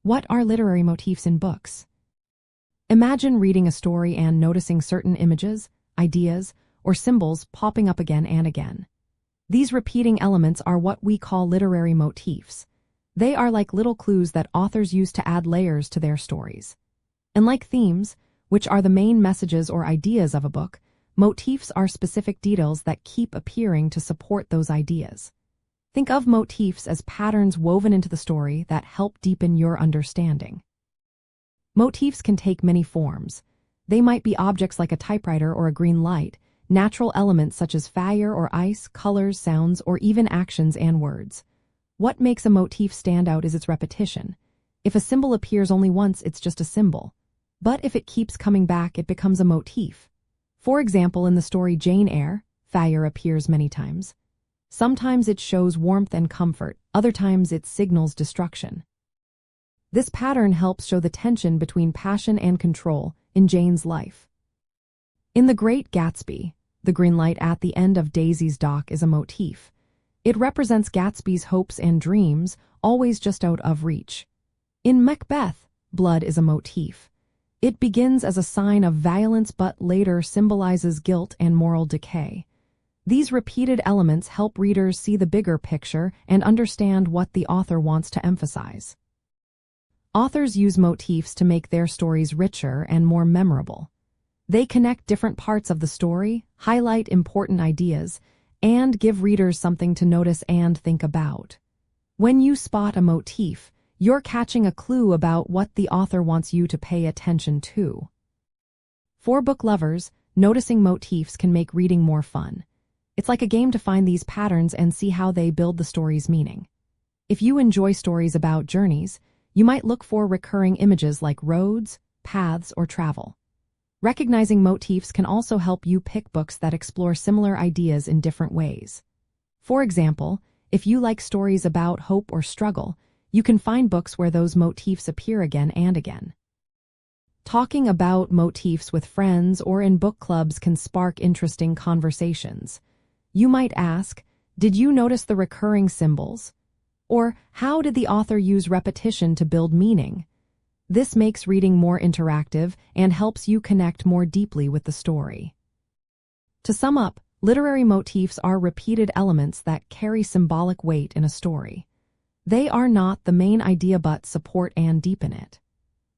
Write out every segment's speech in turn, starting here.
What are literary motifs in books? Imagine reading a story and noticing certain images, ideas, or symbols popping up again and again. These repeating elements are what we call literary motifs. They are like little clues that authors use to add layers to their stories. And like themes, which are the main messages or ideas of a book, motifs are specific details that keep appearing to support those ideas. Think of motifs as patterns woven into the story that help deepen your understanding. Motifs can take many forms. They might be objects like a typewriter or a green light, natural elements such as fire or ice, colors, sounds, or even actions and words. What makes a motif stand out is its repetition. If a symbol appears only once, it's just a symbol. But if it keeps coming back, it becomes a motif. For example, in the story Jane Eyre, fire appears many times. Sometimes it shows warmth and comfort, other times it signals destruction. This pattern helps show the tension between passion and control in Jane's life. In The Great Gatsby, the green light at the end of Daisy's dock is a motif. It represents Gatsby's hopes and dreams, always just out of reach. In Macbeth, blood is a motif. It begins as a sign of violence but later symbolizes guilt and moral decay. These repeated elements help readers see the bigger picture and understand what the author wants to emphasize. Authors use motifs to make their stories richer and more memorable. They connect different parts of the story, highlight important ideas, and give readers something to notice and think about. When you spot a motif, you're catching a clue about what the author wants you to pay attention to. For book lovers, noticing motifs can make reading more fun. It's like a game to find these patterns and see how they build the story's meaning. If you enjoy stories about journeys, you might look for recurring images like roads, paths, or travel. Recognizing motifs can also help you pick books that explore similar ideas in different ways. For example, if you like stories about hope or struggle, you can find books where those motifs appear again and again. Talking about motifs with friends or in book clubs can spark interesting conversations. You might ask, did you notice the recurring symbols? Or how did the author use repetition to build meaning? This makes reading more interactive and helps you connect more deeply with the story. To sum up, literary motifs are repeated elements that carry symbolic weight in a story. They are not the main idea but support and deepen it.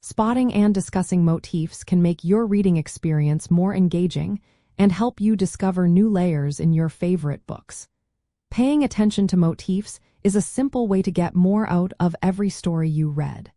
Spotting and discussing motifs can make your reading experience more engaging and help you discover new layers in your favorite books. Paying attention to motifs is a simple way to get more out of every story you read.